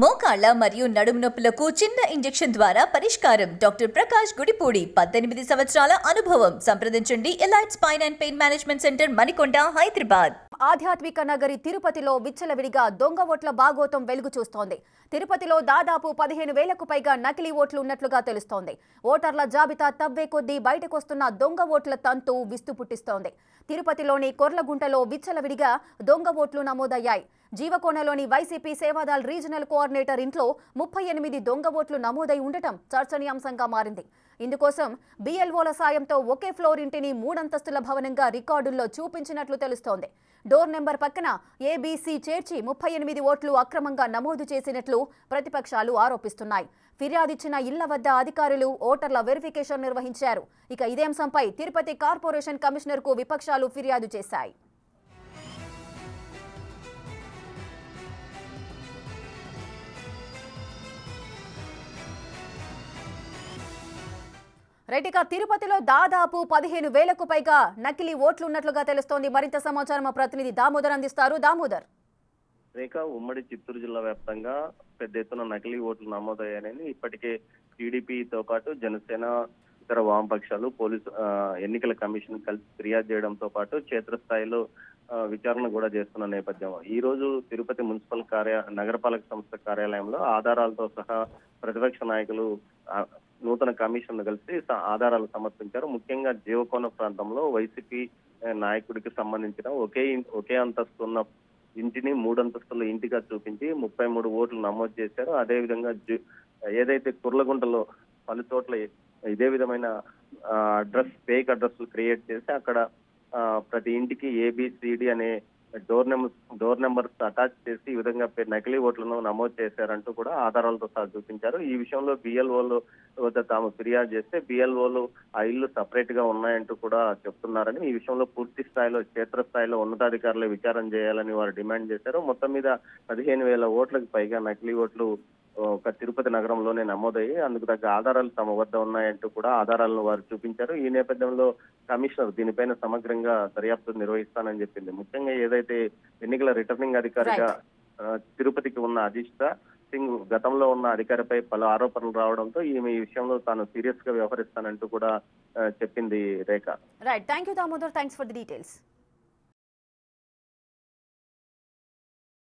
మోకాళ్ల మరియు నడుము నొప్పులకు చిన్న ఇంజెక్షన్ ద్వారా పరిష్కారం. డాక్టర్ ప్రకాష్ గుడిపూడి 18 సంవత్సరాల అనుభవం. సంప్రదించండి elite spine and pain management centre, Manikonda, Hyderabad. ఆధ్యాత్మిక నగరి తిరుపతిలో విచ్చలవిడిగా దొంగ ఓట్ల బాగోతం వెలుగు చూస్తోంది. తిరుపతిలో దాదాపు 15,000కు పైగా నకిలీ ఓట్లు ఉన్నట్లుగా తెలుస్తోంది. ఓటర్ల జాబితా తవ్వే కొద్దీ బయటకొస్తున్న దొంగ ఓట్ల తంతు విస్తు పుట్టిస్తోంది. తిరుపతిలోని కొర్లగుంటలో విచ్చలవిడిగా దొంగ ఓట్లు నమోదయ్యాయి. జీవకోణలోని వైసీపీ సేవాదల్ రీజనల్ కోఆర్డినేటర్ ఇంట్లో 38 దొంగ ఓట్లు నమోదై ఉండటం చర్చనీయాంశంగా మారింది. ఇందుకోసం బీఎల్ఓల సాయంతో ఒకే ఫ్లోర్ ఇంటిని 3 అంతస్తుల భవనంగా రికార్డుల్లో చూపించినట్లు తెలుస్తోంది. డోర్ నెంబర్ పక్కన ఏబీసీ చేర్చి 38 ఓట్లు అక్రమంగా నమోదు చేసినట్లు ప్రతిపక్షాలు ఆరోపిస్తున్నాయి. ఫిర్యాదిచ్చిన ఇళ్ల వద్ద అధికారులు ఓటర్ల వెరిఫికేషన్ నిర్వహించారు. ఇక ఇదే అంశంపై తిరుపతి కార్పొరేషన్ కమిషనర్కు విపక్షాలు ఫిర్యాదు చేశాయి. రైటిక తిరుపతిలో దాదాపు 15,000కు పైగా నకిలీ ఓట్లు ఉన్నట్లుగా తెలుస్తోంది. మరింత సమాచారం మా ప్రతినిధి దామోదర్ అందిస్తారు. దామోదర్, రేఖ, ఉమ్మడి చిత్తూరు జిల్లా వ్యాప్తంగా పెద్ద ఎత్తున నకిలీ ఓట్లు నమోదయ్యాయని ఇప్పటికే టీడీపీతో పాటు జనసేన, ఇతర వామపక్షాలు పోలీసు ఎన్నికల కమిషన్ కలిసి ఫిర్యాదు చేయడంతో పాటు క్షేత్రస్థాయిలో విచారణ కూడా చేస్తున్న నేపథ్యం. ఈ రోజు తిరుపతి మున్సిపల్ నగరపాలక సంస్థ కార్యాలయంలో ఆధారాలతో సహా ప్రతిపక్ష నాయకులు నూతన కమిషన్ కలిసి ఆధారాలు సమర్పించారు. ముఖ్యంగా జీవకోన ప్రాంతంలో వైసీపీ నాయకుడికి సంబంధించిన ఒకే అంతస్తు ఉన్న ఇంటిని 3 అంతస్తుల ఇంటిగా చూపించి 33 ఓట్లు నమోదు చేశారు. అదేవిధంగా ఏదైతే కుర్లగుంటలో పలు చోట్ల ఇదే విధమైన ఫేక్ అడ్రస్ క్రియేట్ చేసి అక్కడ ప్రతి ఇంటికి ఏబిసిడి అనే డోర్ నెంబర్స్ అటాచ్ చేసి ఈ విధంగా నకిలీ ఓట్లను నమోదు చేశారంటూ కూడా ఆధారాలతో సహా చూపించారు. ఈ విషయంలో బిఎల్ఓలు వద్ద తాము ఫిర్యాదు చేస్తే బిఎల్ఓలు ఆ ఇల్లు సపరేట్ గా ఉన్నాయంటూ కూడా చెప్తున్నారని, ఈ విషయంలో పూర్తి స్థాయిలో క్షేత్రస్థాయిలో ఉన్నతాధికారులు విచారణ చేయాలని వారు డిమాండ్ చేశారు. మొత్తం మీద 15,000 ఓట్లకు పైగా నకిలీ ఓట్లు ఒక తిరుపతి నగరంలోనే నమోదయ్యి అందుకు తగ్గ ఆధారాలు తమ వద్ద ఉన్నాయంటూ కూడా ఆధారాలను వారు చూపించారు. ఈ నేపథ్యంలో కమిషనర్ దీనిపైన సమగ్రంగా దర్యాప్తు నిర్వహిస్తానని చెప్పింది. ముఖ్యంగా ఏదైతే ఎన్నికల రిటర్నింగ్ అధికారిగా తిరుపతికి ఉన్న అజిష్ట సింగ్ గతంలో ఉన్న అధికారిపై పలు ఆరోపణలు రావడంతో ఈమె ఈ విషయంలో తాను సీరియస్ గా వ్యవహరిస్తానంటూ కూడా చెప్పింది. Rekha, right, thank you Damodar, thanks for the details.